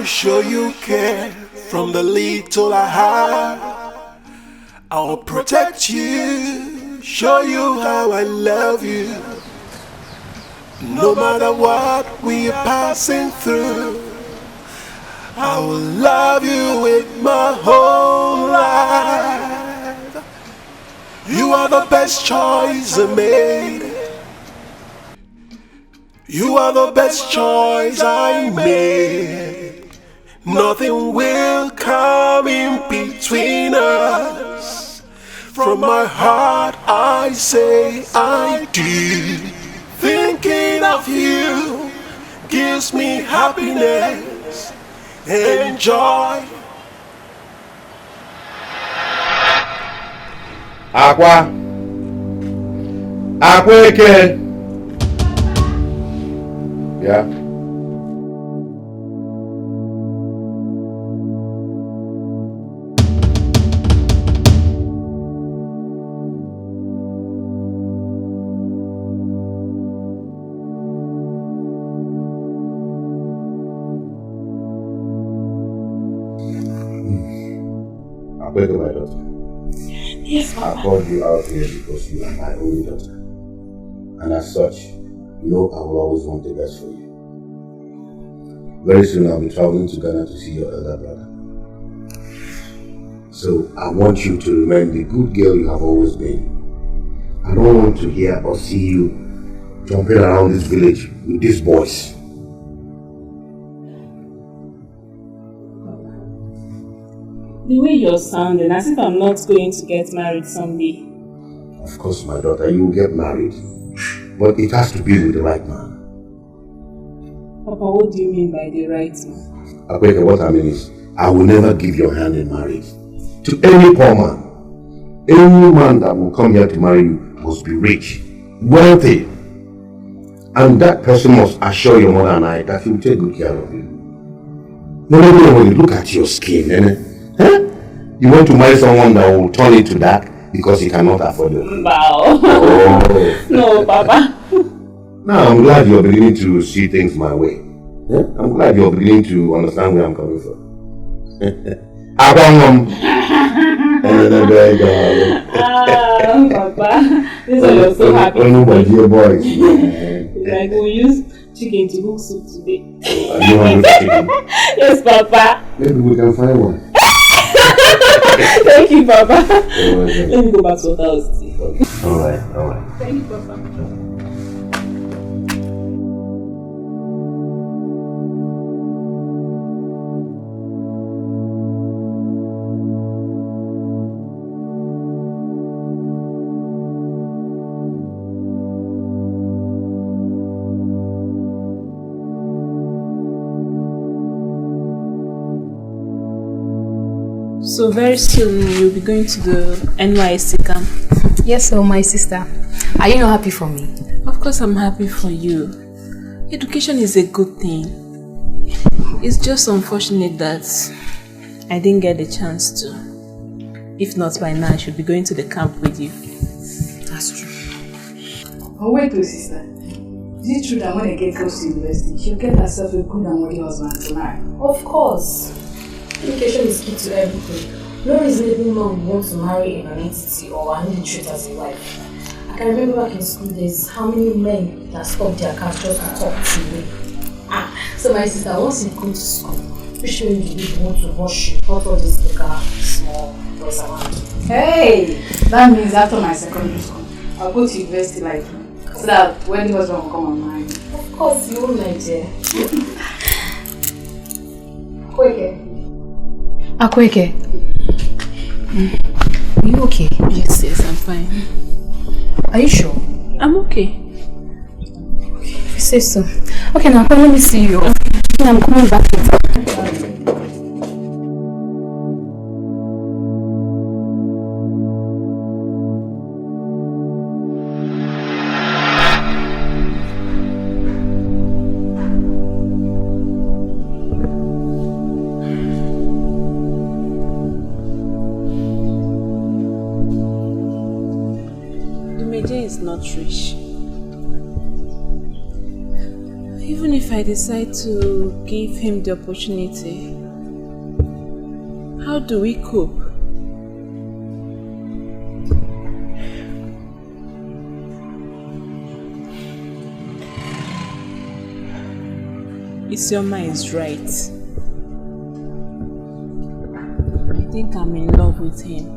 show you care from the little I have. I'll protect you, show you how I love you. No matter what we are passing through, I will love you with my whole life. You are the best choice I made. You are the best choice I made. Nothing will come in between us. From my heart I say I do. Thinking of you gives me happiness and joy. Aqua Eke. Yeah. I beg my daughter. Yes, Papa. I called you out here because you are my only daughter. And as such, you know I will always want the best for you. Very soon I'll be traveling to Ghana to see your elder brother. So I want you to remain the good girl you have always been. I don't want to hear or see you jumping around this village with these boys. The way you're sounding, as if I'm not going to get married someday. Of course, my daughter, you will get married. But it has to be with the right man. Papa, what do you mean by the right man? Akweke, what I mean is, I will never give your hand in marriage to any poor man. Any man that will come here to marry you must be rich, wealthy. And that person must assure your mother and I that he will take good care of you. No, when you look at your skin, you want to marry someone that will turn it to dark because he cannot afford it. Wow. Oh. No, Papa. Now, I'm glad you're beginning to see things my way. I'm glad you're beginning to understand where I'm coming from. Papa, this is why you're so happy. Only my dear boys. Like, we'll use chicken to cook soup today. Are you hungry for chicken? Yes, Papa. Maybe we can find one. Thank you, Papa. Let me go back to what I was saying. Alright. Thank you, Papa. So very soon you'll be going to the NYSC camp. Yes, so my sister. Are you not happy for me? Of course I'm happy for you. Education is a good thing. It's just unfortunate that I didn't get the chance to. If not, by now I should be going to the camp with you. That's true. Oh wait, sister. Is it true that when I get close to university, she'll get herself a good and worthy husband to marry? Of course. Education is key to everything. No reasonable man wants to marry an entity or an illiterate as a wife. I can remember back in school days how many men that stopped their cars just to talk to me. So my sister, once you go to school, which way do you want to rush you? Not all this bigger, small boys around. Hey! That means after my secondary school, I'll go to university like you. So that when the husband will come on mine. Of course, you won't like it. Akweke. Are you okay? Yes, I'm fine. Are you sure? I'm okay. Okay, if you say so. Okay, now come let me see you. I'm coming back later. Is not rich. Even if I decide to give him the opportunity, how do we cope? Isioma is right. I think I'm in love with him.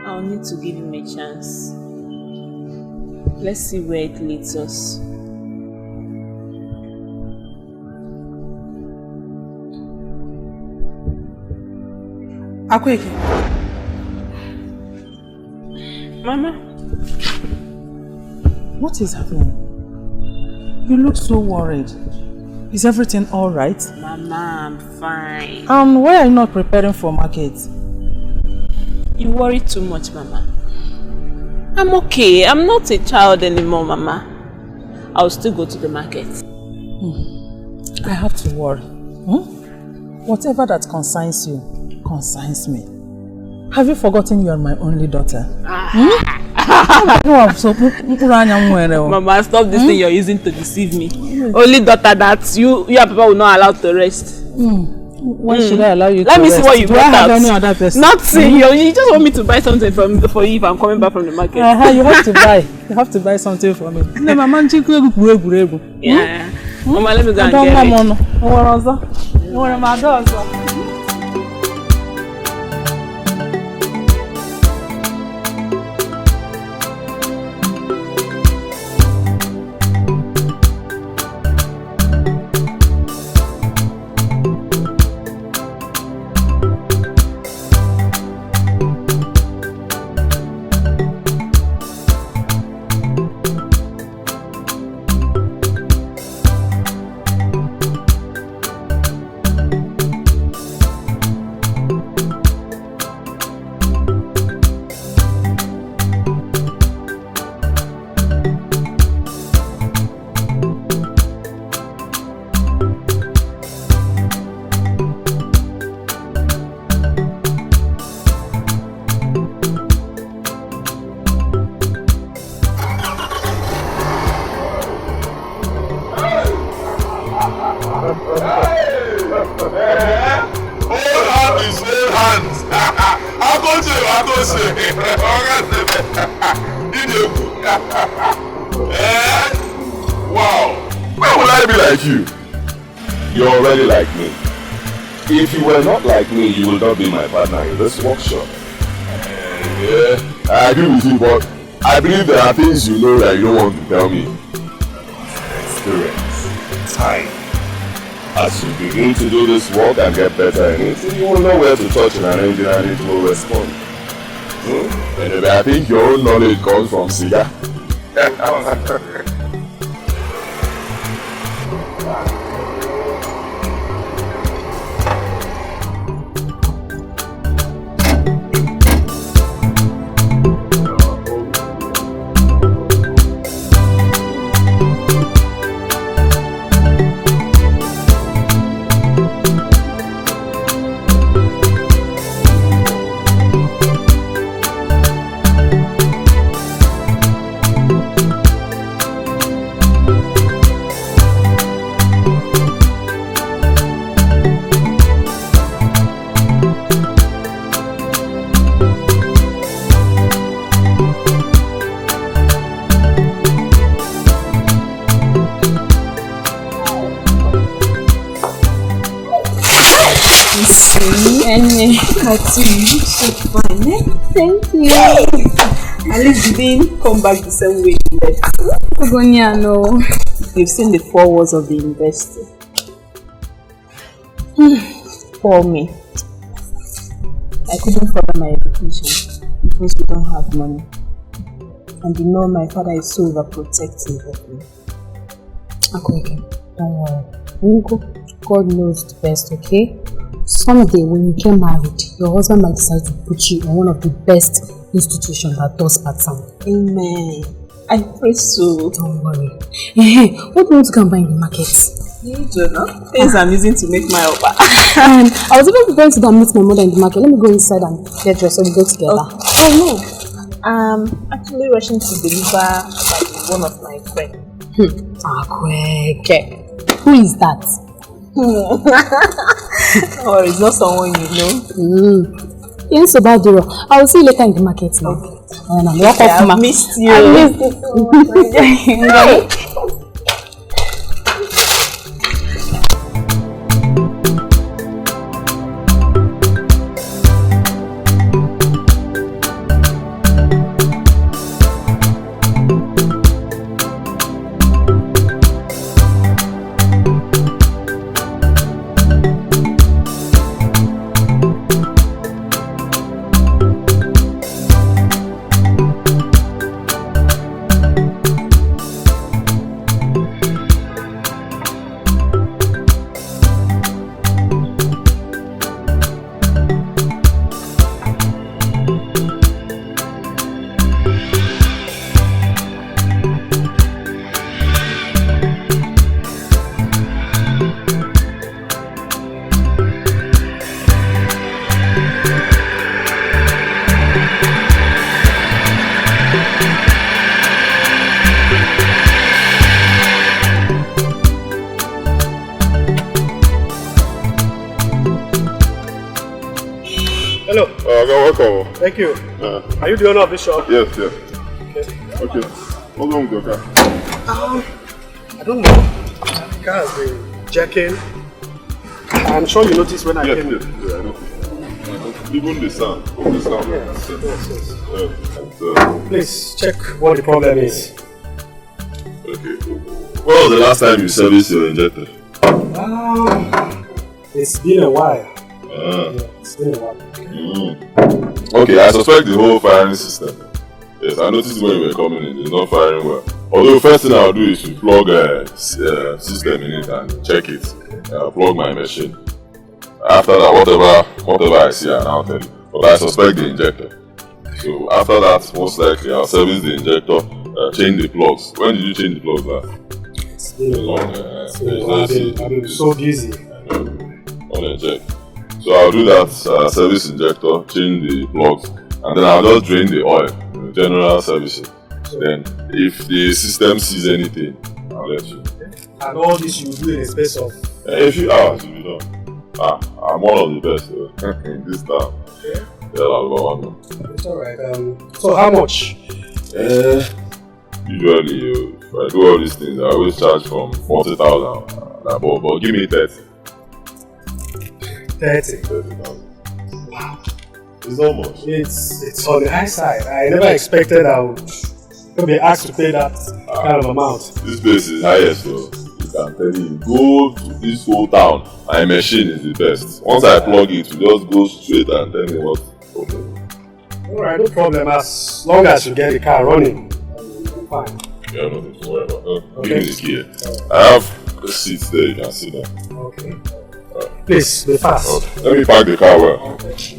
I'll need to give him a chance. Let's see where it leads us. Akweke. Mama. What is happening? You look so worried. Is everything alright? Mama, I'm fine. Why are you not preparing for market? You worry too much, Mama. I'm okay. I'm not a child anymore, Mama. I'll still go to the market. I have to worry. Whatever that concerns you, concerns me. Have you forgotten you are my only daughter? Mama, stop this thing you're using to deceive me. Only daughter that you and Papa will not allow to rest. Why should I allow you to Let me rest? see what you brought out. Any other person? Nothing. You just want me to buy something for you if I'm coming back from the market. You have to buy. You have to buy something for me. Yeah. Mama, let me go and get it. Wow, why would I be like you? You're already like me. If you were not like me, you will not be my partner in this workshop. Yeah, I agree with you, but I believe there are things you know that you don't want to tell me. Experience, time. As you begin to do this work and get better in it, you will know where to touch an engine and it will respond. Anyway, I think your own knowledge comes from Siga. So fine, eh? Thank you. At least you didn't come back the same way you left. Ogonia, no. You've seen the 4 walls of the university. For me, I couldn't further my education because we don't have money. And you know my father is so overprotective of me. Okay, don't worry. Ungo, God knows the best, okay? Someday when you get married, your husband might decide to put you in one of the best institutions that does part-time. Amen. I pray so. Don't worry. What do you want to go and buy in the market? You do, no? Things I'm using to make my Oba. I was even going to go and meet my mother in the market. Let me go inside and get dressed so we go together. Oh no. Actually rushing to deliver one of my friends. Who is that? Oh, it's not someone you know. Yes, Obaduro. I will see you later in the market now. Okay. I missed you. I missed you. Welcome. Thank you. Are you the owner of this shop? Yes. Okay. What's wrong with your car? I don't know. The car has been jacking. I'm sure you noticed when I came. Yes, I noticed. Even the sound. Yes. Please check what the problem is. Okay. When was the last time you serviced your injector? It's been a while. It's been a while. Okay, I suspect the whole firing system. Yes, I noticed when you were coming in, it's not firing well. Although the first thing I'll do is to plug a system in it and check it. Plug my machine. After that, whatever I see, I'll tell you. But I suspect the injector. So after that, most likely I'll service the injector, change the plugs. When did you change the plugs last? It's been a long I've been so busy. I know. Check. So I'll do that service injector, change the plugs, and then I'll just drain the oil, general servicing. Then if the system sees anything, I'll let you. And all this you will do in a space of? A few hours will be done. I'm one of the best in this town. Yeah, I'll go on. It's alright. So how much? Usually, if I do all these things, I always charge from 40,000 but give me 30. 30,000. Wow. It's not much. It's on the high side. I never expected I would be asked to pay that kind of amount. This place is highest, so you can tell you, go to this whole town. My machine is the best. Once I plug it, you just go straight and tell me what. Okay. Alright, no problem. As long as you get the car running, I'm fine. Yeah, nothing to worry about. Okay. Give me the key. I have a seat there, you can sit down. Okay. Please, be fast. Okay. Let me park the car well. Okay.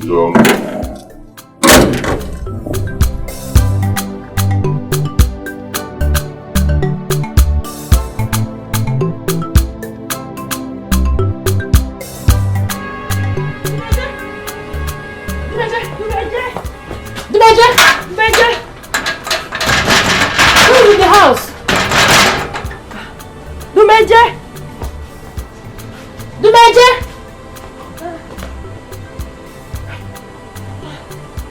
Who is in the house?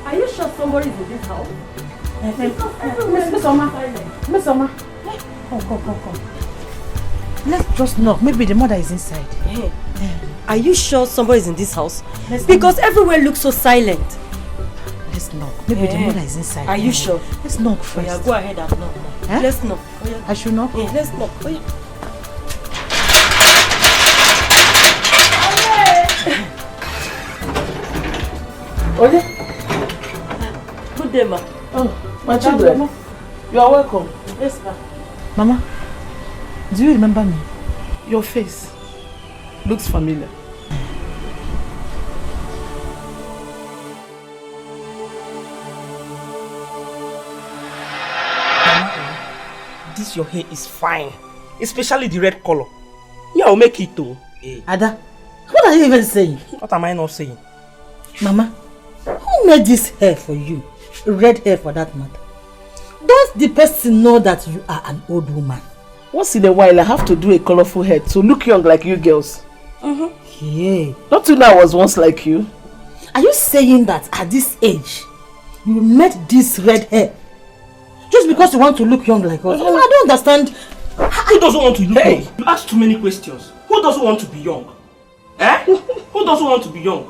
Are you sure somebody is in this house? Miss Oma. Come. Let's just knock. Maybe the mother is inside. Are you sure somebody is in this house? Because everywhere looks so silent. Let's knock. Maybe the mother is inside. Are you sure? Let's knock first. Yeah, go ahead and knock. Let's knock. I should knock? Yeah, let's knock. Okay. Good day, ma. Oh, my children. You are welcome. Yes, ma. Mama, do you remember me? Your face looks familiar. This your hair is fine, especially the red color. Yeah, I'll make it too. Ada, what are you even saying? What am I not saying? Mama, who made this hair for you? Red hair for that matter. Don't the person know that you are an old woman? Once in a while, I have to do a colorful hair to look young like you girls. Yeah. Don't you know I was once like you? Are you saying that at this age, you made this red hair just because you want to look young like us? I don't understand. Who doesn't want to look young? You ask too many questions. Who doesn't want to be young? Eh? Who doesn't want to be young?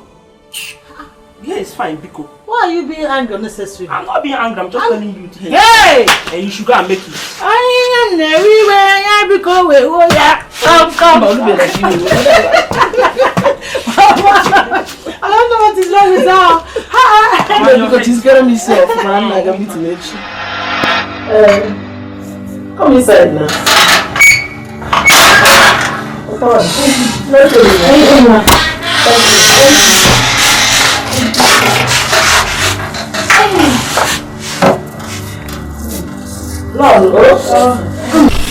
Yeah, it's fine, Biko. Why are you being angry unnecessarily? I'm not being angry, I'm just telling you. Hey! And you should go and make it. I am everywhere, Biko. Oh yeah. Come. I don't know what is wrong with her. Because she's getting me self, man. Like I'm meeting it. Come inside now. Come on.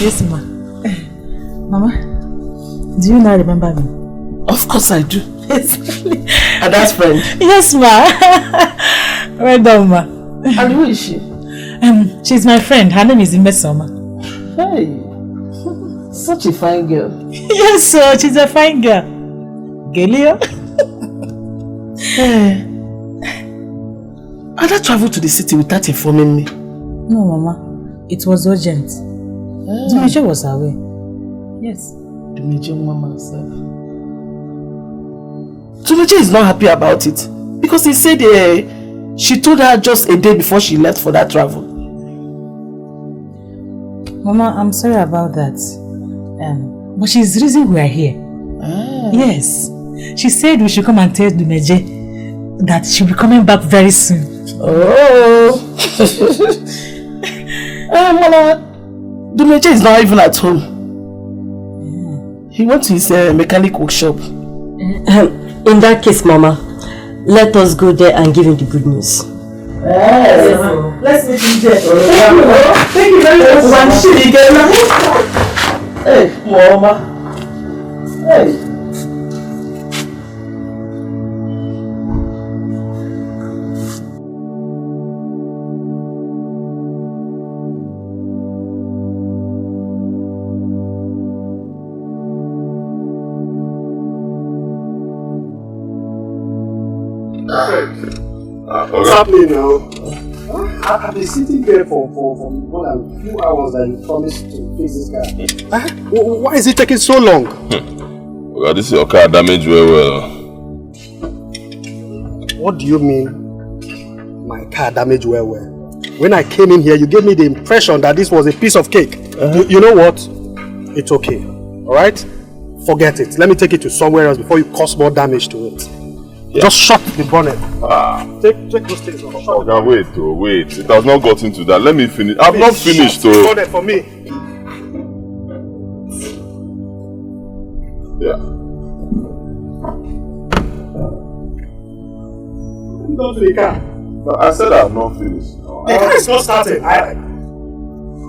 Yes, ma. Mama, do you now remember me? Of course I do. And that's friend. Yes, ma. Well done, ma. And who is she? She's my friend. Her name is Imesoma. Hey, such a fine girl. Yes, sir. She's a fine girl. Gelio. Ada traveled to the city without informing me. No, Mama. It was urgent. The major was away. Yes. The major mama herself. Tumeche is not happy about it because he said she told her just a day before she left for that travel. Mama, I'm sorry about that. But she's the reason we are here. Yes. She said we should come and tell Dumeje that she'll be coming back very soon. Oh. Mama, Dumeje is not even at home. He went to his mechanic workshop. In that case, Mama, let us go there and give him the good news. Yes. Let's meet him there. Thank you very much. Hey, Mama. Hey. What's happening now? I've been sitting there for more than 2 hours and you promised to fix this car. Why is it taking so long? Well, this is your car damaged very well. What do you mean, my car damaged well? When I came in here, you gave me the impression that this was a piece of cake. You know what? It's okay. Alright? Forget it. Let me take it to somewhere else before you cause more damage to it. Yeah. Just shut the bonnet. Take those things off. Okay, wait. It has not gotten to that. Let me finish. I've not finished. Shut the bonnet for me. Yeah. Go to the car. No, I said I've not finished. The car is not starting.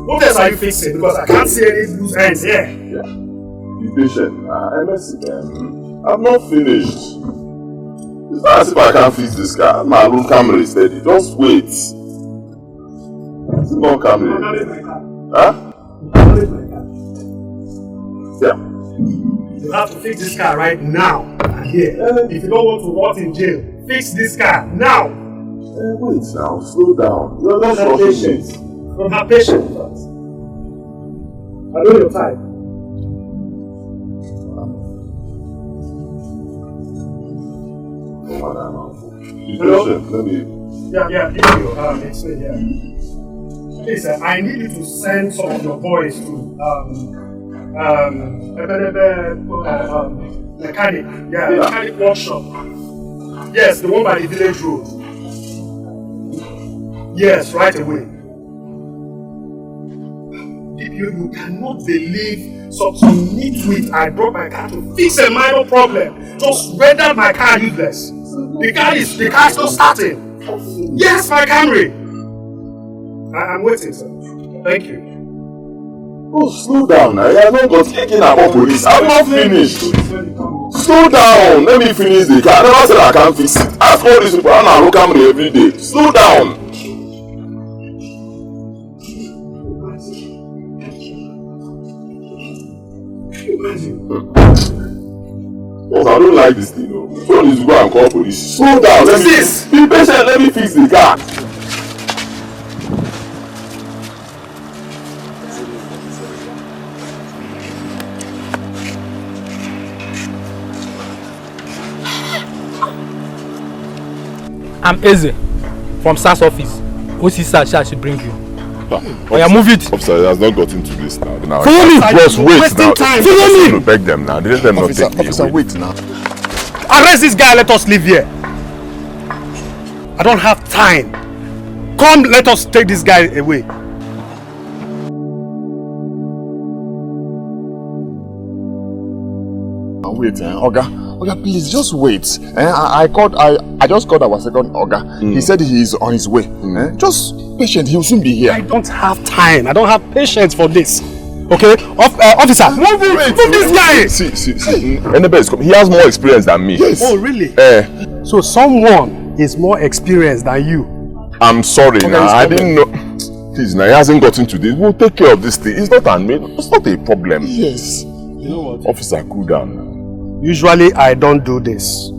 What else are you fixing? Because I can't see any loose ends here. Yeah. Be patient. I've not finished. It's not as if I can't fix this car. My room camera is steady. Just wait. It's not camera. Huh? Yeah. You have to fix this car right now. Here. If you don't want to rot in jail, fix this car now. Wait now. Slow down. You're not rushing it. I'm not patient. I know your type. Hello? Let me... Yeah, explain, yeah. Please, I need you to send some of your boys to mechanic workshop. Yes, the one by the village road. Yes, right away. You cannot believe such a nitwit I brought my car to fix a minor problem. Just rendered my car useless. The car is not starting. Yes, my Camry. I'm waiting, sir. Thank you. Oh, slow down now. You are not got taken about police. I'm not finished. Slow down. Let me finish the car. I never said I can't fix it. Ask all these people. I'm not look at me every day. Slow down. Yes, I don't like this thing. So need to go and call police. Slow down. Let me be patient. Let me fix the car. I'm Eze from SAS office. OC Sasha should bring you. Oh yeah, move it. Officer, he has not got into this now. Follow me. Boss, wait now. Follow me. Beg them now. Let them not take me. Officer, wait now. Arrest this guy. Let us leave here. I don't have time. Come, let us take this guy away. Wait, Oga, please just wait. I just called our second Oga. He said he is on his way. Just patient, he will soon be here. I don't have time. I don't have patience for this. Okay, officer, move this guy. See. He has more experience than me. Yes. Oh, really? So someone is more experienced than you. I'm sorry now. I didn't know. Please, now he hasn't gotten to this. We'll take care of this thing. It's not a problem. Yes. You know what? Officer, cool down now. Usually I don't do this.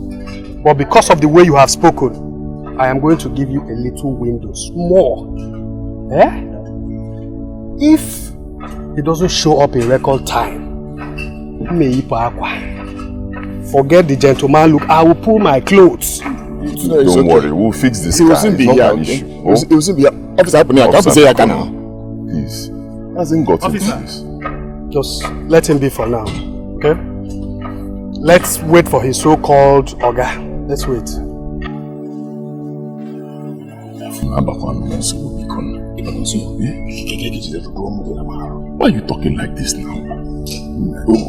But because of the way you have spoken, I am going to give you a little window. Small. If it doesn't show up in record time, forget the gentleman look. I will pull my clothes. Don't worry, we'll fix this guy. He will soon be here. He will soon be here. Officer, please. Hasn't got into this. Just let him be for now. Okay? Let's wait for his so-called Oga. Let's wait. Why are you talking like this now?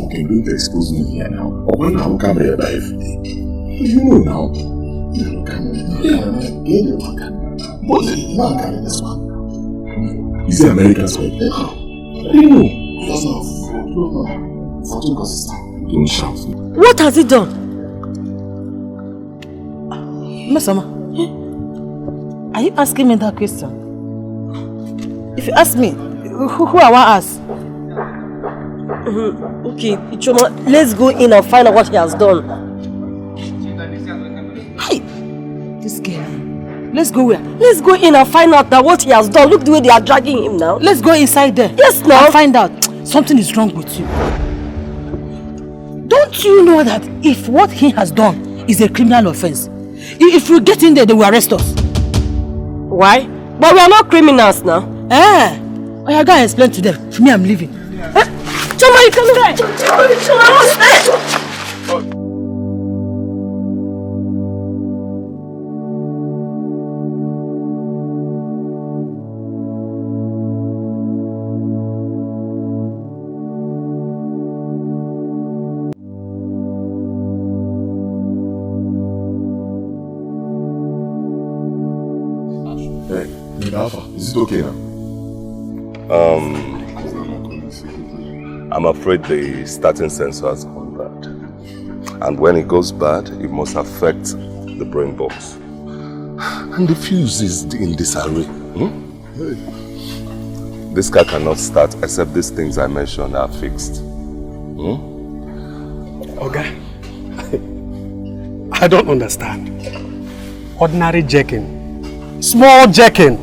Okay, don't expose me here now. When I will come here by every day. You know now. What's it? Is it American side? I didn't know. Don't shout. What has he done? Masama, are you asking me that question? If you ask me, who I want to ask? Okay, Ichoma, let's go in and find out what he has done. Hey, this girl. Let's go where? Let's go in and find out that what he has done. Look the way they are dragging him now. Let's go inside there. Yes, now. And find out something is wrong with you. Don't you know that if what he has done is a criminal offense, if we get in there, they will arrest us? Why? But we are not criminals now. I gotta explain to them. For me, I'm leaving. Choma, you come here. Choma, what's that? Is it okay now? I'm afraid the starting sensor has gone bad. And when it goes bad, it must affect the brain box. And the fuse is in disarray. This car cannot start except these things I mentioned are fixed. Okay. I don't understand. Ordinary jacking. Small jacking.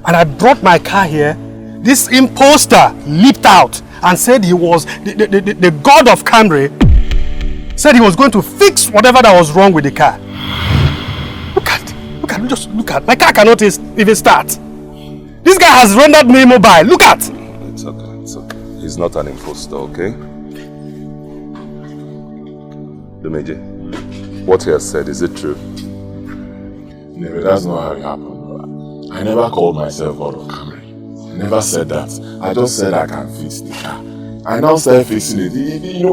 And I brought my car here. This imposter leaped out and said he was the god of Camry. Said he was going to fix whatever that was wrong with the car. Just look at. My car cannot even start. This guy has rendered me immobile. Look at. It's okay. He's not an imposter, okay? Dumeje, what he has said, is it true? No, that's not how it happened. I never called myself God of Camry. I never said that. I just said I can fix the car. I now started fixing it. He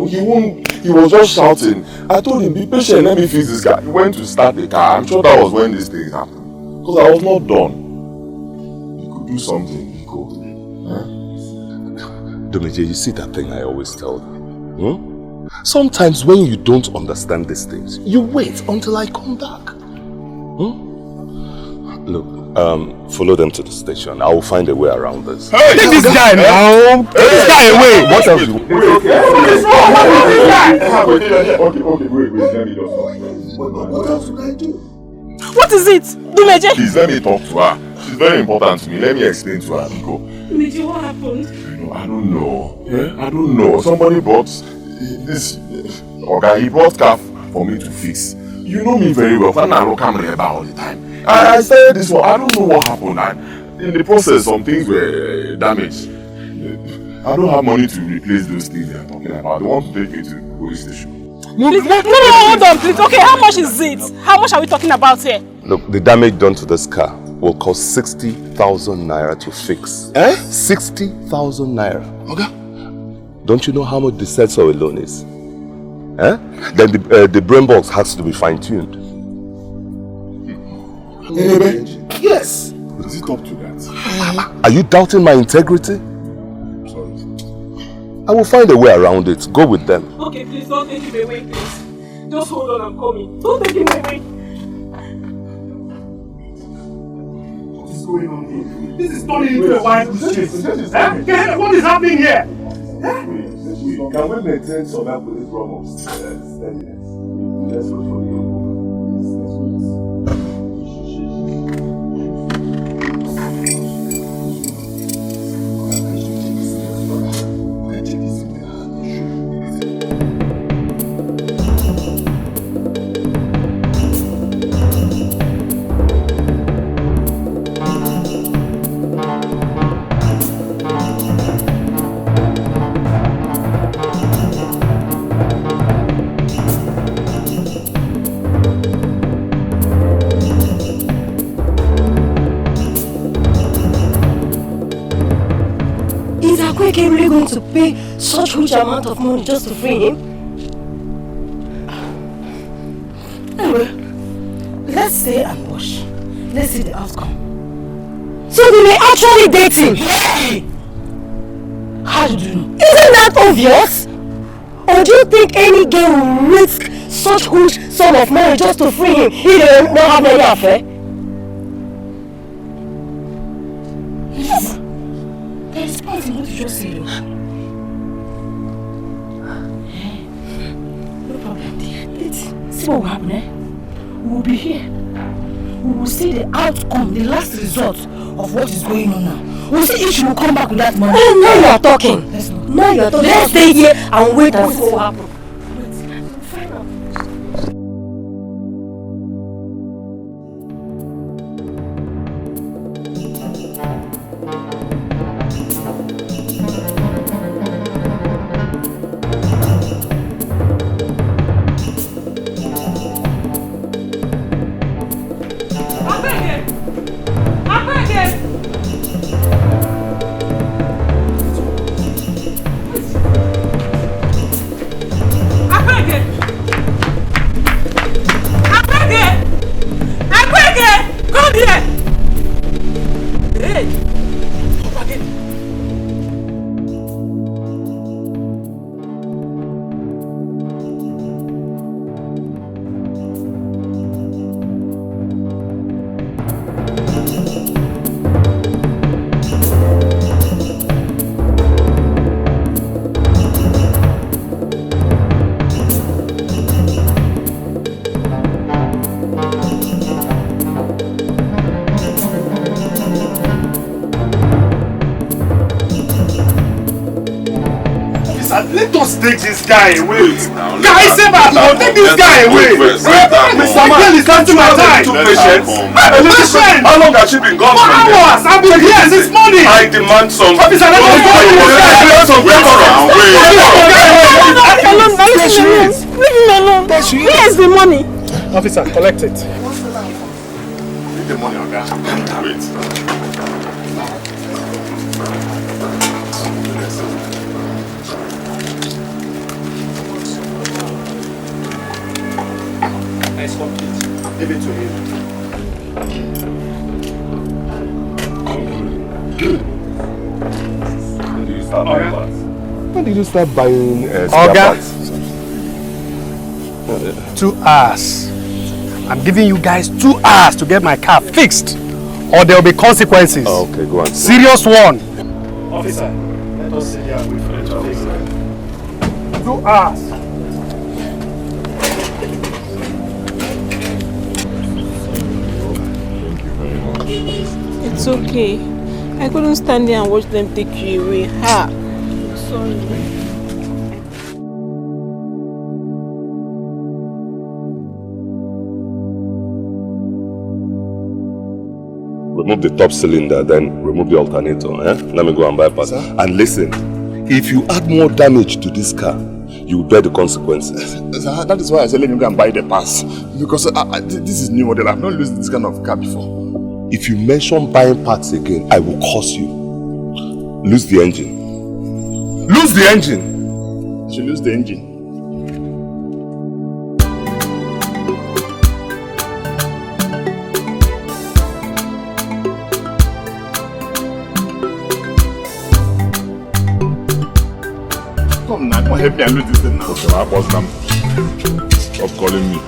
was just shouting. I told him, be patient, let me fix this car. He went to start the car. I'm sure that was when this thing happened. Because I was not done. He could do something, he could. Domeje, you see that thing I always tell you? Sometimes when you don't understand these things, you wait until I come back. Look, follow them to the station. I will find a way around this. Hey, take this guy now! Take this guy away! What else you... Wait, let me just talk. What else would I do? What is it? Dumeje? Please, let me talk to her. She's very important to me. Let me explain to her, Nico. Dumeje, what happened? I don't know. Yeah? I don't know. Somebody brought this... Okay, he brought car for me to fix. You know me very well. I'm not all the time. I started this one. I don't know what happened. And in the process, some things were damaged. I don't have money to replace those things they're talking about. They want to take me to the police station. No, hold on, please. Okay, how much is it? How much are we talking about here? Look, the damage done to this car will cost 60,000 naira to fix. 60,000 naira. Okay. Don't you know how much the sensor alone is? Then the brain box has to be fine-tuned. Yes. Is it up to that? Are you doubting my integrity? Sorry. I will find a way around it. Go with them. Okay, please don't take him away, please. Just hold on, I'm coming. Don't take him away. What is going on here? This is turning into a wild chase. What is happening here? Can we maintain some police from upstairs? Let's wait for you. Are really going to pay such huge amount of money just to free him? Anyway, let's say ambush. Let's see the outcome. So they may actually date him? Yeah! How do you know? Isn't that obvious? Or do you think any girl will risk such huge sum of money just to free him if they don't have any affair? There is point in what you just said. No problem, dear. Let's see what will happen, We will be here. We will see the outcome, the last result of what is going on now. We'll see if she will come back with that money. Now you are talking. Now you are talking. Let's stay here and wait and see what will happen. Take this guy away! Guys, save us! Take this guy away! Mr. Man is not to my time! Patient! How long has she been gone? 4 hours! I've been here since morning! I demand some... Officer, let us go! Leave him alone! Where is the money? Officer, collect it. Leave the money on that. Wait. Nice one, please. Give it to him. When do you start my class? When did you start buying spare Oga, parts? 2 hours. I'm giving you guys 2 hours to get my car fixed, or there will be consequences. Oh, okay, go on. Serious one. Officer, let us sit here and wait for the traffic. 2 hours. It's okay. I couldn't stand there and watch them take you away. Ha! Sorry. Remove the top cylinder, then remove the alternator. Let me go and buy parts. And listen, if you add more damage to this car, you will bear the consequences. Sir, that is why I said let me go and buy the parts. Because this is new model. I've not used this kind of car before. If you mention buying parts again, I will curse you. Lose the engine. Lose the engine! I should lose the engine. Come now, come help me and lose this thing now. Okay, my boss now. Stop calling me.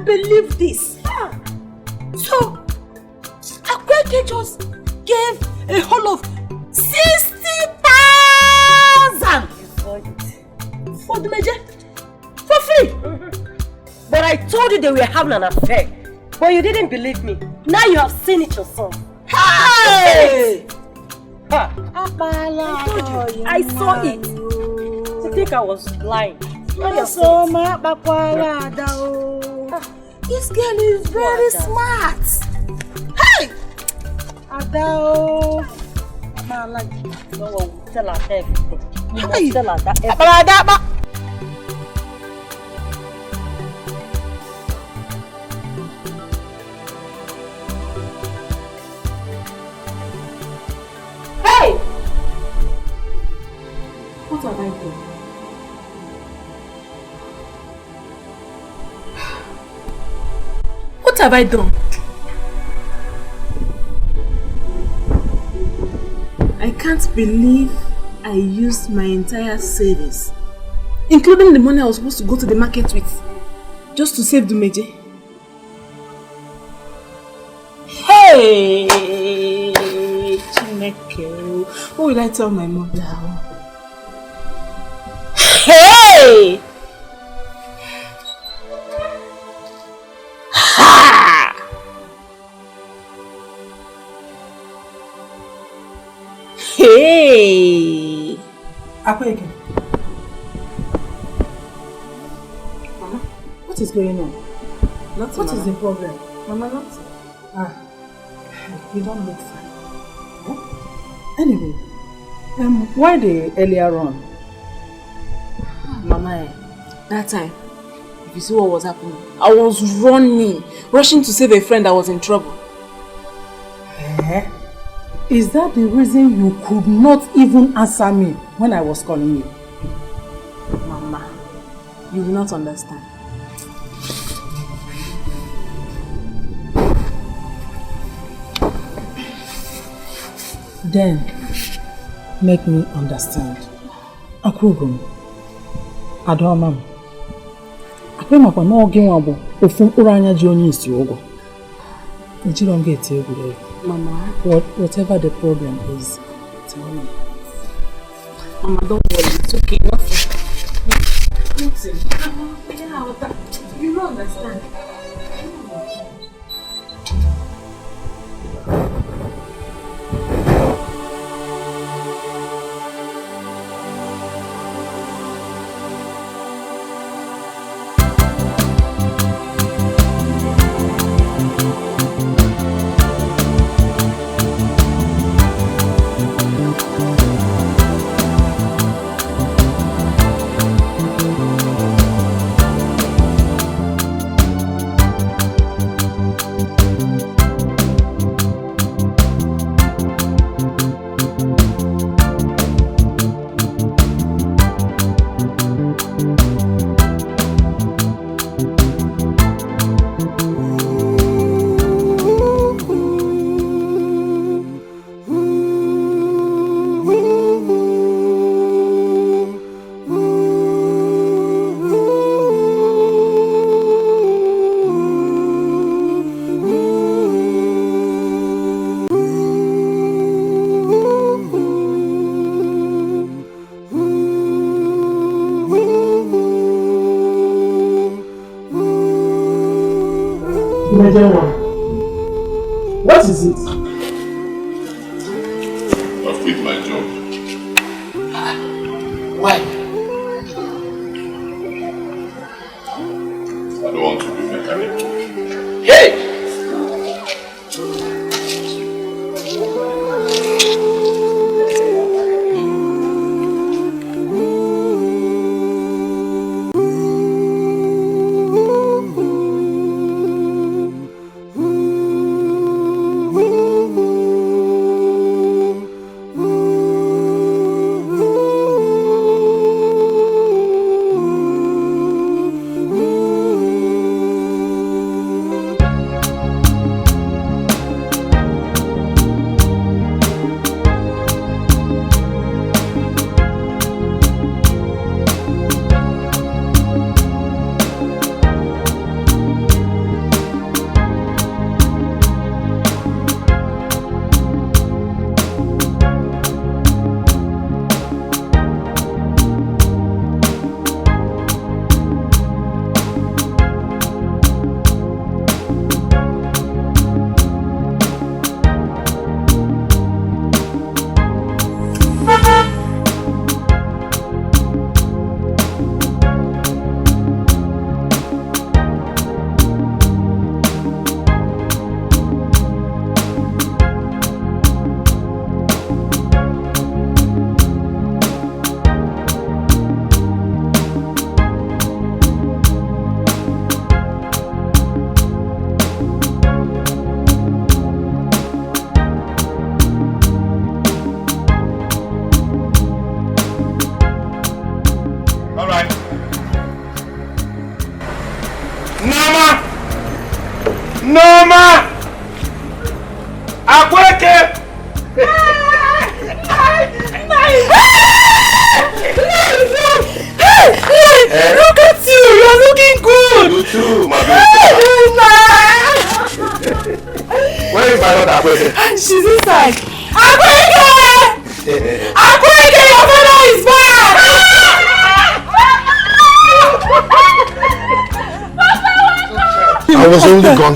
Believe this. So, Akweke just gave a whole of 60,000 for the major for free. But I told you they were having an affair, but you didn't believe me. Now you have seen it yourself. Hey! I told you. I saw it. You think I was blind? This girl is very smart. Hey! Adao. No, tell her everything. You must tell her that everything. Hey! What have I done? What have I done? I can't believe I used my entire savings, including the money I was supposed to go to the market with, just to save Dumeje. Hey! Chineke, what will I tell my mother? Hey! Hey! Akweke. Mama, what is going on? Nothing, what Mama. Is the problem? Mama, nothing. You don't look fine. Huh? Anyway, why the earlier on? Mama, that time, if you see what was happening, I was rushing to save a friend that was in trouble. Is that the reason you could not even answer me when I was calling you? Mama, you will not understand. Then, make me understand. Akwugum, Adoma, Akwema no Gimabo, Ofum Uranya Joni is Yogo. You don't get it. Mama, whatever the problem is, tell me. Mama, don't worry, it's okay, nothing. You don't understand. major one. What is it? I've quit my job. Why? I don't want to be mechanic. Hey!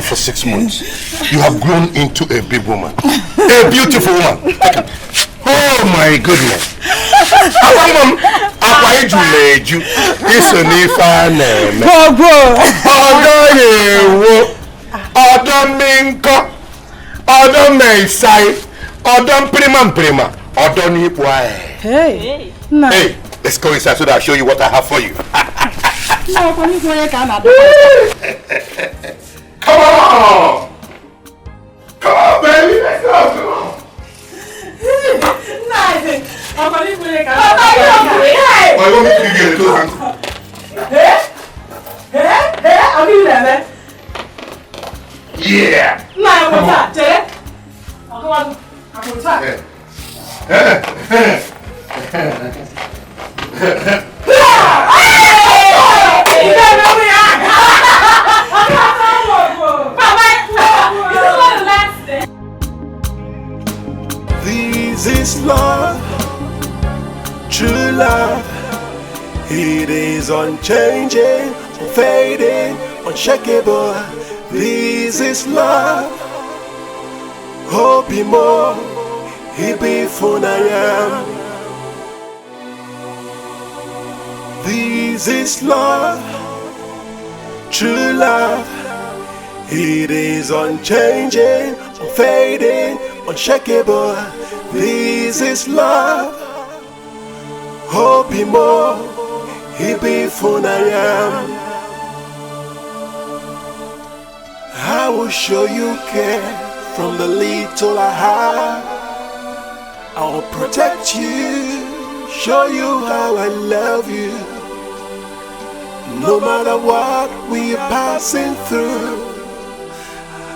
For 6 months, you have grown into a big woman, a beautiful woman. Oh my goodness! Hey, let's go inside so that I'll show you what I have for you. Come on! Come on, baby! Let's go! Come on! Yeah! This is love, true love. It is unchanging, unfading, unshakable. This is love. Hope more, he be fun I am. This is love, true love. It is unchanging, unfading, unshakable. This is love. Hope more, he be fun I am. I will show you care from the little I have. I will protect you, show you how I love you. No matter what we are passing through,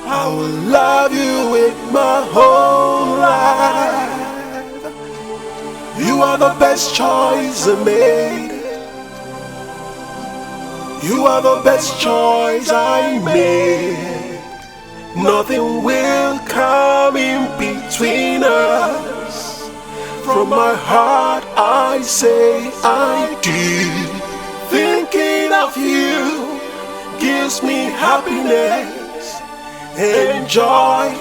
I will love you with my whole life. You are the best choice I made. You are the best choice I made. Nothing will come in between us. From my heart I say I do. Thinking of you gives me happiness. Enjoy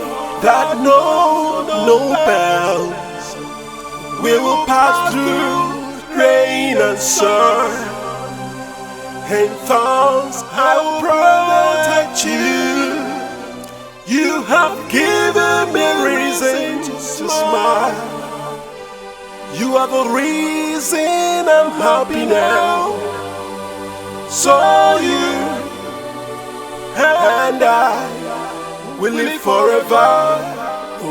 that no bounds. We will pass through rain and sun. And thorns, I will protect you. You have given me reason to smile. You are the reason I'm happy now. So you and I will live forever,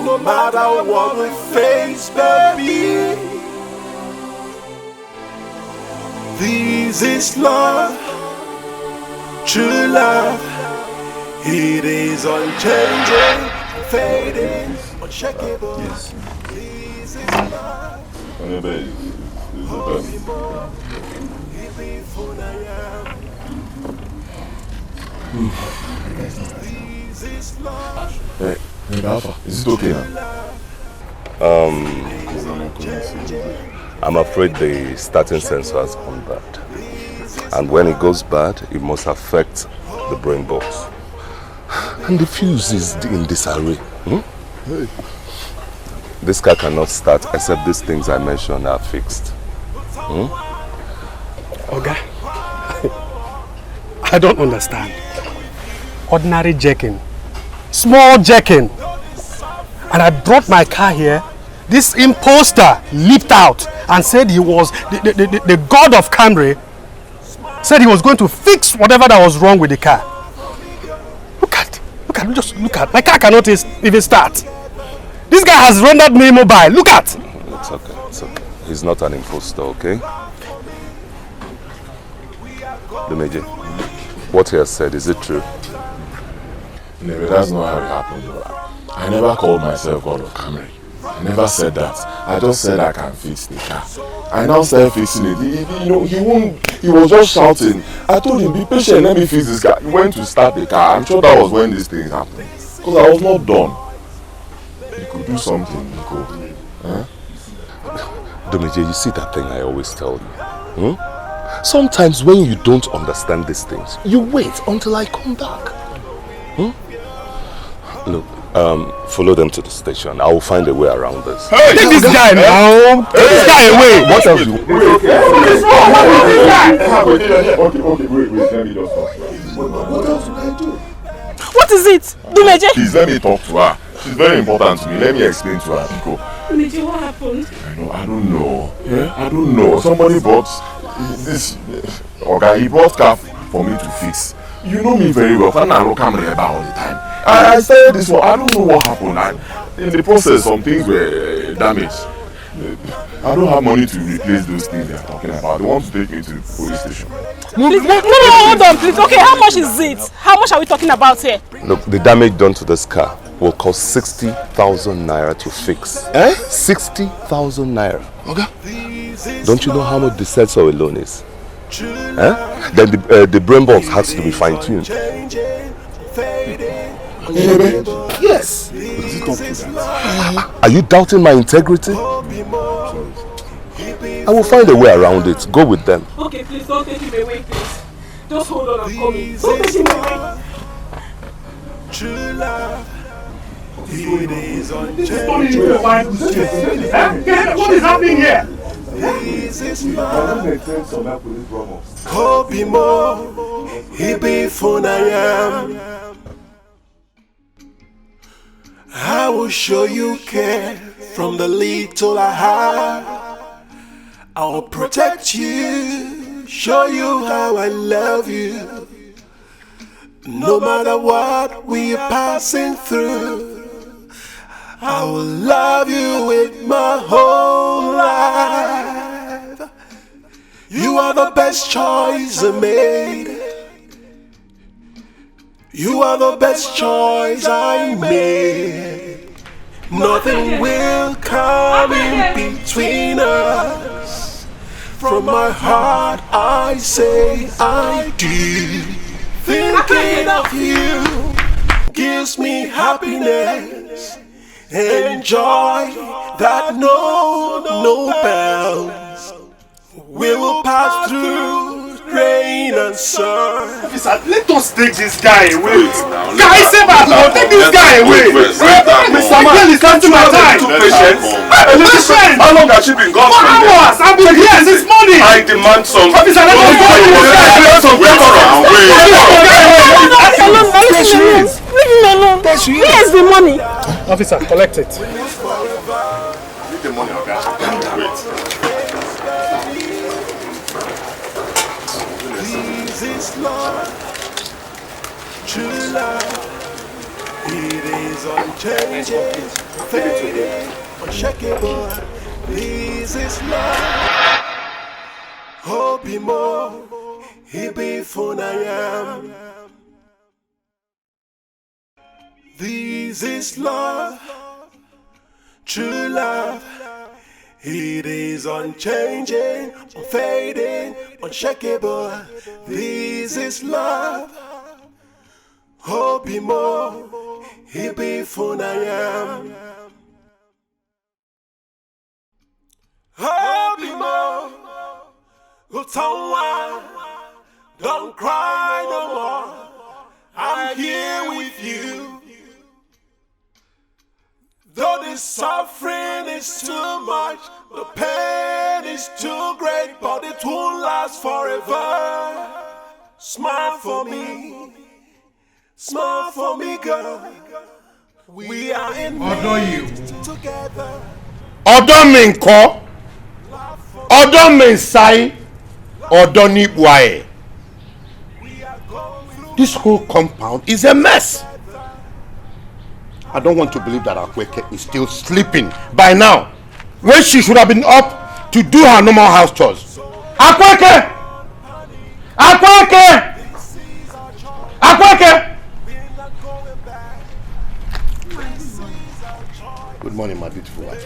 no matter what we face, baby. This is love, true love. It is unchanging, fading, unshakable. Yes. This is love. Hey, Alpha, is it okay now? I'm afraid the starting sensor has gone bad. And when it goes bad, it must affect the brain box. And the fuse is in disarray. Hey. This car cannot start except these things I mentioned are fixed. Oga, I don't understand. Ordinary jacking. Small jacking. And I brought my car here. This imposter leaped out and said he was the god of Camry. Said he was going to fix whatever that was wrong with the car. Just look at. My car cannot even start. This guy has rendered me immobile. Look at. It's okay, it's okay. He's not an imposter, okay? Dumeje, what he has said, is it true? No, that's not how it happened. I never called myself God of Camry. I never said that. I just said I can fix the car. I now started fixing it. He was just shouting. I told him, be patient, let me fix this car. He went to start the car. I'm sure that was when this thing happened. Because I was not done. You could do something, Nico. Huh? Dumeje, you see that thing I always tell you? Sometimes when you don't understand these things, you wait until I come back. Look, follow them to the station. I will find a way around this. Hey, take this guy now! Take this guy away! What else do you want? Okay, wait, let me just talk. What else can I do? What is it? Dumeje? Please let me talk to her. She's very important to me. Let me explain to her, Nico. Dumeje, what happened? I don't know. Yeah? I don't know. Somebody bought this. Okay, he brought car for me to fix. You know me very well. I don't come here all the time. I said this one. I don't know what happened. In the process, some things were damaged. I don't have money to replace those things they're talking about. They want to take me to the police station. Please, no, hold on, please. Okay, how much is it? How much are we talking about here? Look, the damage done to this car will cost 60,000 naira to fix. 60,000 naira. Okay. Don't you know how much the sensor alone is? Then the brain box has to be fine-tuned. Yes. Are you doubting my integrity? I will find a way around it. Go with them. Okay, please don't take him away, please. Just hold on, I'm coming. Don't take him away. True love. It is What is happening here? This is love. Hope more. He be fun I am. I will show you care from the little I have. I'll protect you, show you how I love you. No matter what we are passing through, I will love you with my whole life. You are the best choice I made. You are the best choice I made. Nothing will come in between us. From my heart I say I do. Thinking of you gives me happiness and joy that no bounds. We will pass through rain and sun. Officer, let us take this guy away. Guys, save us! Take this guy away! Mr. Man, listen to my time! Listen! How long has she been gone? 4 hours! I've been here since morning! I demand some. Officer, let us go! Where's the money? Officer, collect it. Need the money, okay? Wait. This is love, true love. It is unchanging, fading, unshakable. This is love. Hope you more, he be fun I am. This is love, true love. It is unchanging, unfading, unshakable. This is love. Hope you more, he be fun I am. Hope you more, don't cry no more. I'm here with you. Though the suffering is too much, the pain is too great, but it won't last forever. Smile for me, girl. We are in this together. Ọ̀dọ̀ mi ńkọ́, ọ̀dọ̀ mi nsai, ọ̀dọ̀ ni Bwaye. This whole compound is a mess. I don't want to believe that Akweke is still sleeping by now, when she should have been up to do her normal house chores. Akweke! Akweke! Akweke! Good morning, my beautiful wife.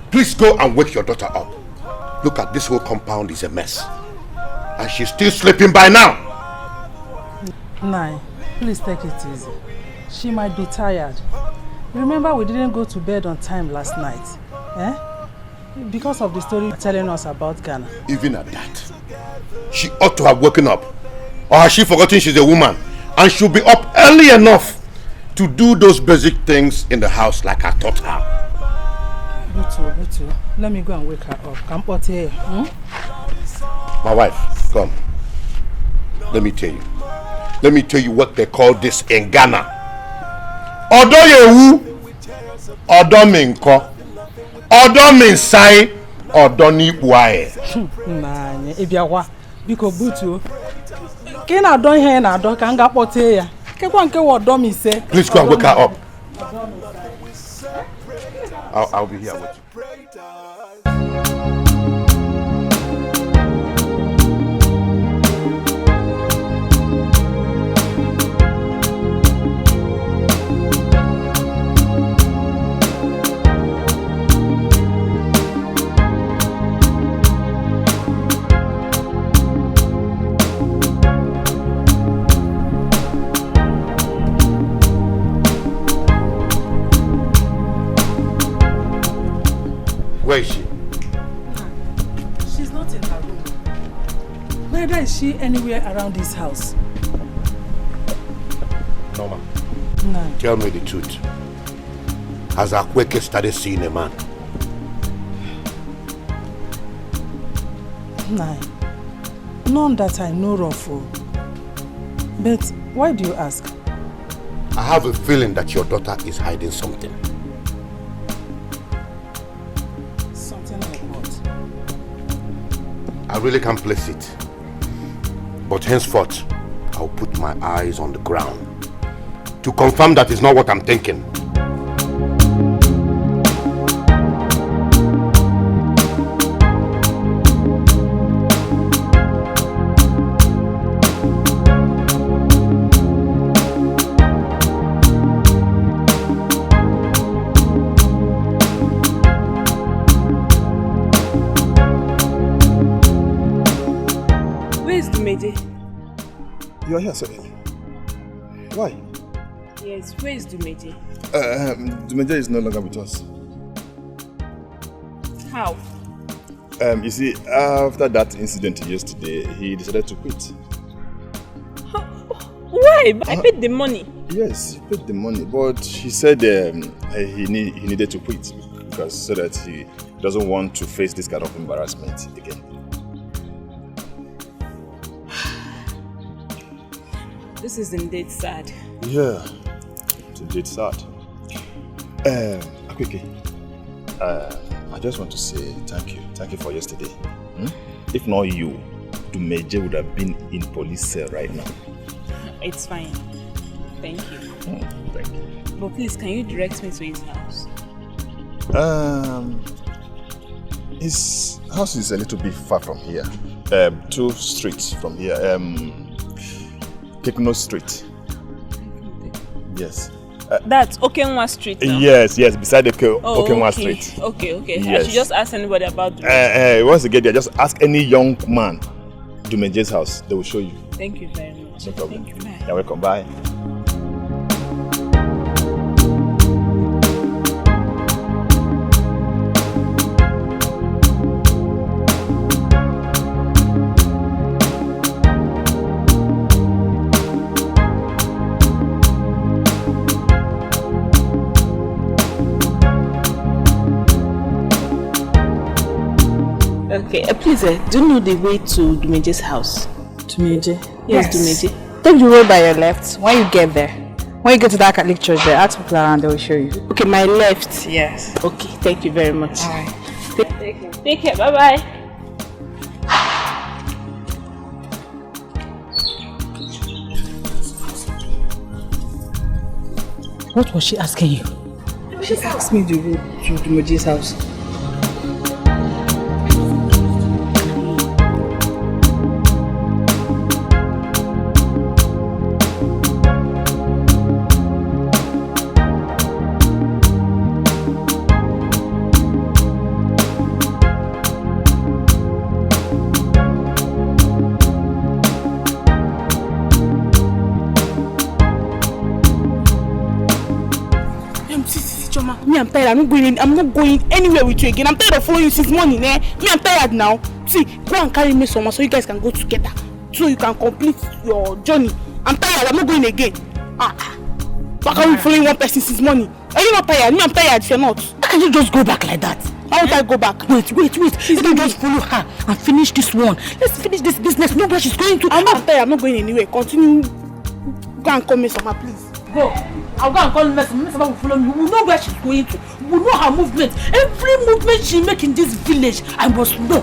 Please go and wake your daughter up. Look at this whole compound is a mess. And she's still sleeping by now. Nai, please take it easy. She might be tired. Remember we didn't go to bed on time last night. Because of the story you're telling us about Ghana. Even at that, she ought to have woken up. Or has she forgotten she's a woman? And she'll be up early enough to do those basic things in the house like I taught her. Butu, let me go and wake her up. Come out here. My wife, come. Let me tell you. Let me tell you what they call this in Ghana. Odo yewu, odo minko, odo minsai, odo ni Bwaye. Nanye, ebiawa, biko Butu. Kena don here na do ka nga pote ya. Kekwa nke odo mi se. Please go and wake her up. I'll be here with you. Where is she? She's not in her room. Neither is she anywhere around this house. Norma, No. tell me the truth. Has Akweke started seeing a man? No. None that I know of. But why do you ask? I have a feeling that your daughter is hiding something. Something like what? I really can't place it. But henceforth, I'll put my eyes on the ground to confirm that is not what I'm thinking. You are here, sir. Why? Yes, where is Dumeje? Dumeje is no longer with us. How? You see, after that incident yesterday, he decided to quit. Why? I paid the money. Yes, he paid the money, but he said he needed to quit because so that he doesn't want to face this kind of embarrassment again. This is indeed sad. Yeah, it's indeed sad. Quickly, I just want to say thank you. Thank you for yesterday. If not you, Dumeje would have been in police cell right now. It's fine. Thank you. Thank you. But please, can you direct me to his house? His house is a little bit far from here. 2 streets from here. Tekno Street. Yes. That's Okenwa Street now? Yes, beside Okenwa Street. Okay. Yes. I should just ask anybody about Dumeje. Once you get there, just ask any young man Dumeje's house. They will show you. Thank you very much. No problem. Thank you. Bye. You're welcome. Bye. Okay, please, do you know the way to Dumeje's house? Dumeje? Yes, Dumeje. Take the road by your left. When you get there, when you get to that Catholic church there, ask people around, they will show you. Okay, my left. Yes. Okay, thank you very much. Alright. Take care, bye-bye. What was she asking you? She asked me the road to Dumeje's house. I'm tired. I'm not going anywhere with you again. I'm tired of following you since morning. Me, I'm tired now. See, go and carry me somewhere so you guys can go together. So you can complete your journey. I'm tired. I'm not going again. Why can't we following one person since morning? Are you not tired? Me, I'm tired if you're not. How can you just go back like that? How would I go back? Wait. Let me just follow her and finish this one. Let's finish this business. Know where she's going to. I'm not tired. I'm not going anywhere. Continue. Go and call me somewhere, please. Go. I'll go and call Mr. will follow me. We will know where she's going to. We will know her movement. Every movement she makes in this village, I must know.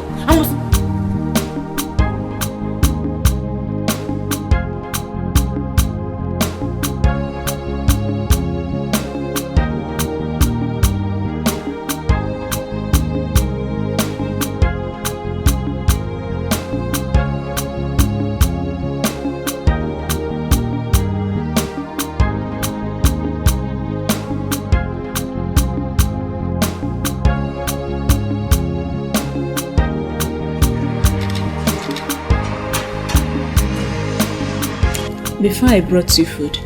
Before I brought you food,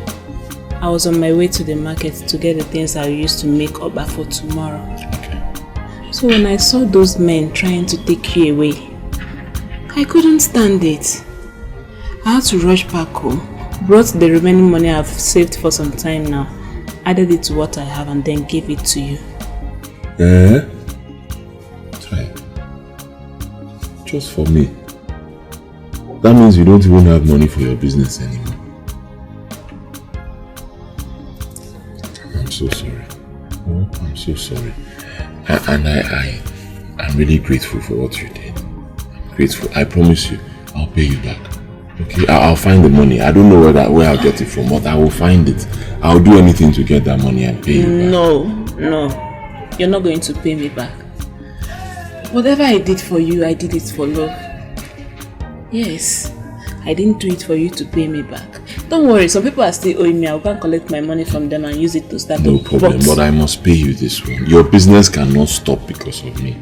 I was on my way to the market to get the things I'll use to make Oba for tomorrow. Okay. So when I saw those men trying to take you away, I couldn't stand it. I had to rush back home, brought the remaining money I've saved for some time now, added it to what I have and then gave it to you. Try. Just for me. That means you don't even have money for your business anymore. I'm so sorry. Oh, I'm so sorry. And I'm really grateful for what you did. I'm grateful. I promise you, I'll pay you back. Okay, I'll find the money. I don't know where I'll get it from, but I will find it. I'll do anything to get that money and pay you back. No. You're not going to pay me back. Whatever I did for you, I did it for love. Yes, I didn't do it for you to pay me back. Don't worry, some people are still owing me. I'll go and collect my money from them and use it to start. No problem, but I must pay you this one. Your business cannot stop because of me.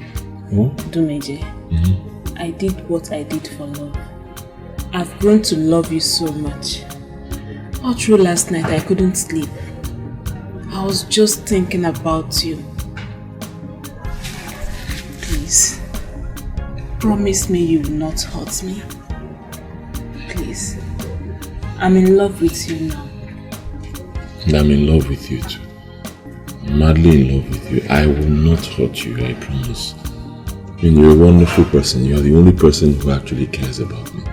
Oh? Dumeje, I did what I did for love. I've grown to love you so much. All through last night, I couldn't sleep. I was just thinking about you. Please, Promise me you will not hurt me. Please. I'm in love with you now. And I'm in love with you too. I'm madly in love with you. I will not hurt you, I promise. I mean, you're a wonderful person. You're the only person who actually cares about me.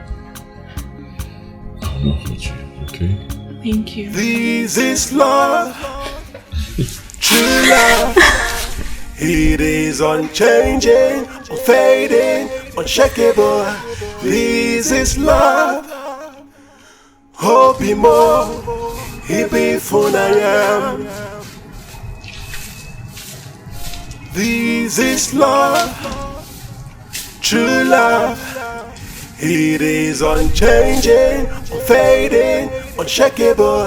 I will not hurt you, okay? Thank you. This is love, true love. It is unchanging, unfading, unshakable. This is love. Hope you more, he be fun I am. This is love, true love. It is unchanging, unfading, unshakable.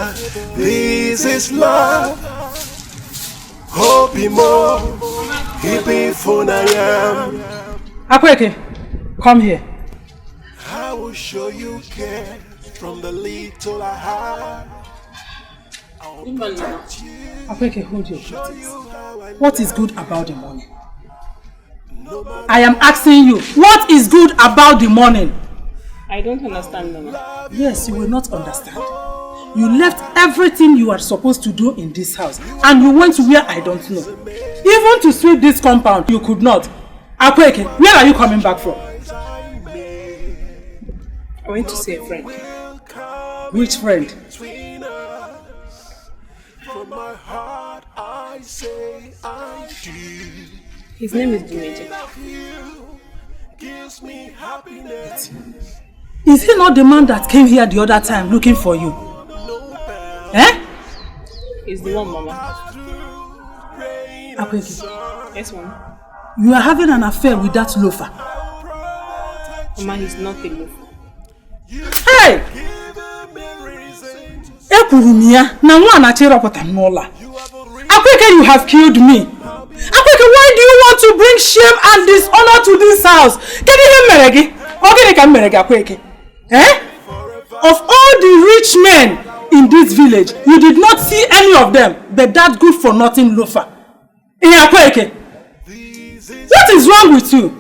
This is love. Hope you more, he be fun I am. Akweke, come here. I will show you care from the little I have. Akweke, hold your breath. What is good about the morning? I am asking you, what is good about the morning? I don't understand, Mama. Yes, you will not understand. You left everything you are supposed to do in this house and you went to where I don't know. Even to sweep this compound, you could not. Akweke, where are you coming back from? I went to see a friend. Which friend? From my heart I say I do. His name is Dikeh. Gives me happiness. Is he not the man that came here the other time looking for you? Eh? He's the one, Mama. Akweke. Yes, Mama. You are having an affair with that loafer. Mama, he's not a loafer. Hey! Akweke, you have killed me. Akweke, why do you want to bring shame and dishonor to this house? Can you hear Meregi? Okay, can Meregi Akweke? Eh? Of all the rich men in this village, you did not see any of them, but that good for nothing loafer. Akweke, what is wrong with you?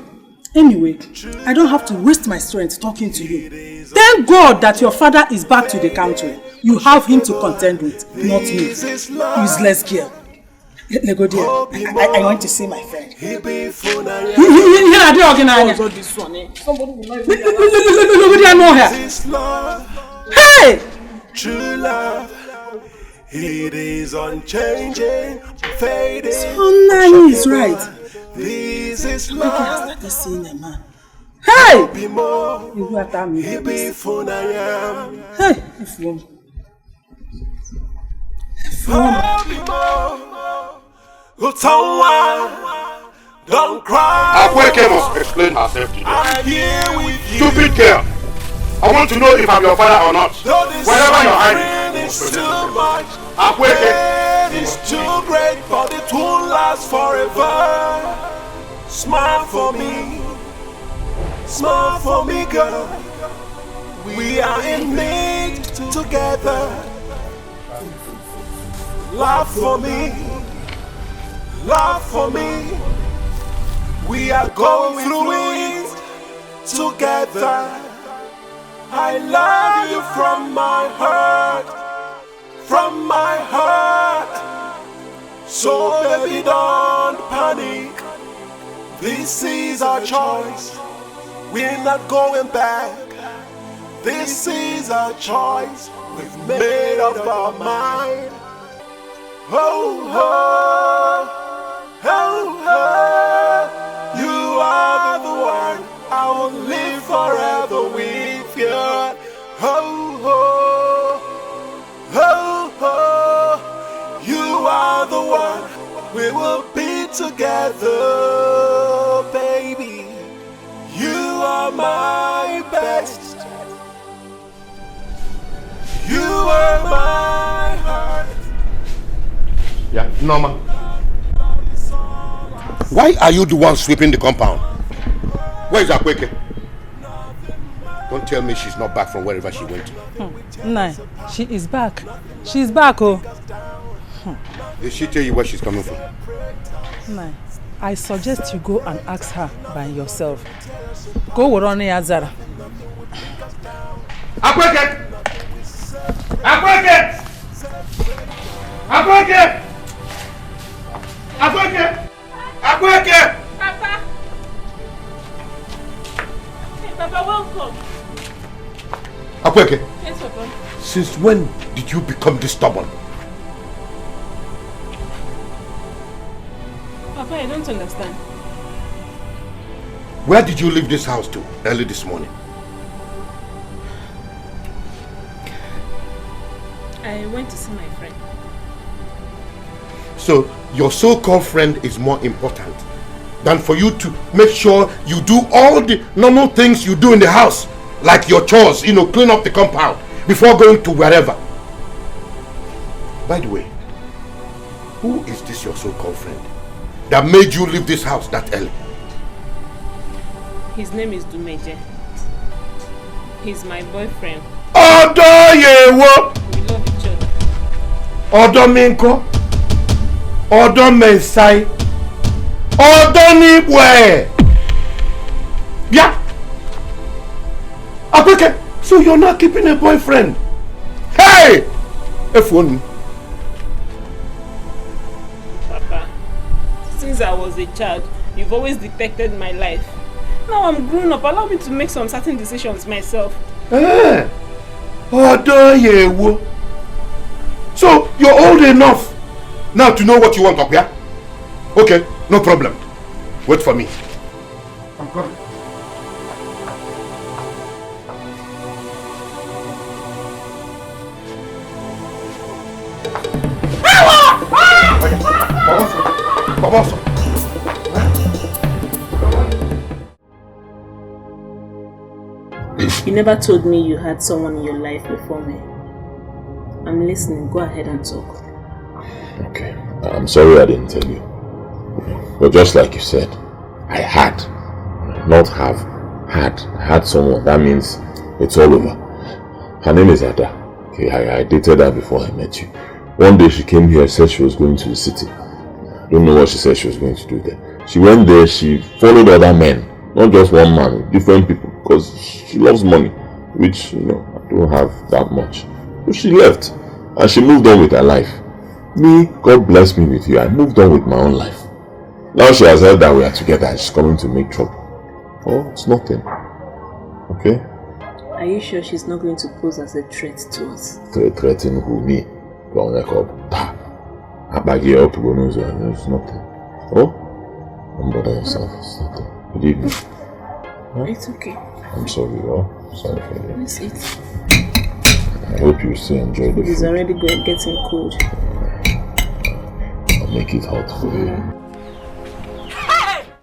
Anyway, I don't have to waste my strength talking to you. Thank God that your father is back to the country. You have him to contend with, not me. Useless girl. Let go there. I want to see my friend. Look Hey! True love. It is unchanging, fading. So Nani is right. This is I love. started seeing a man. Hey! Be more. You go at me. He be fun I am. Hey! If you want. Don't cry. Akweke must explain herself to you. I'm here with you. Stupid girl. I want to know if I'm your father or not. Whenever you're hiding. It's too much. Akweke. It's too great, but it won't last forever. Smile for me. Smile for me, girl. We are in it together. Laugh for me. Laugh for me. We are going through it together. I love you from my heart. From my heart. So baby, don't panic. This is our choice. We're not going back. This is our choice. We've made up our mind. Oh, oh, oh, oh. You are the one. I will live forever with you. Oh, oh, oh, oh. You are the one. We will be together, baby. You are my best. You are my heart. Yeah, Norma. Why are you the one sweeping the compound? Where is Akweke? Don't tell me she's not back from wherever she went to. Nah, she is back. She is back, oh. Did she tell you where she's coming from? Nah, I suggest you go and ask her by yourself. Go with Ronnie Azara. Akweke! Akweke! Akweke! Akweke! Akweke! Papa! Hey, Papa, welcome. Akweke! Yes, Papa. Since when did you become this stubborn? Papa, I don't understand. Where did you leave this house to early this morning? I went to see my friend. So your so-called friend is more important than for you to make sure you do all the normal things you do in the house, like your chores, clean up the compound before going to wherever. By the way, who is this your so-called friend that made you leave this house that early? His name is Dumeje. He's my boyfriend. Odo yewo! We love each other. Odo minko! Odo mensai! Odo nibwe! Yeah! Akweke, so you're not keeping a boyfriend? Hey! F1. Papa, since I was a child, you've always dictated my life. Now I'm grown up, allow me to make some certain decisions myself. Eh? Odo yewo! So you're old enough now to know what you want up here? Okay, no problem. Wait for me. I'm coming. You never told me you had someone in your life before me. I'm listening. Go ahead and talk. Okay. I'm sorry I didn't tell you. But just like you said, I had. Not have. Had someone. That means it's all over. Her name is Ada. Okay, I dated her before I met you. One day she came here, said she was going to the city. Don't know what she said she was going to do there. She went there, she followed other men. Not just one man, different people. Because she loves money. Which, I don't have that much. But she left. And she moved on with her life. Me, God bless me with you. I moved on with my own life. Now she has heard that we are together and she's coming to make trouble. Oh, it's nothing. Okay? Are you sure she's not going to pose as a threat to us? Threaten who? Me? Don't wake up. It's nothing. Oh? Don't bother yourself. It's nothing. Believe me. Huh? It's okay. I'm sorry, sorry for you. Let's eat. I hope you still enjoy the food. It's already getting cold. I'll make it hot for you.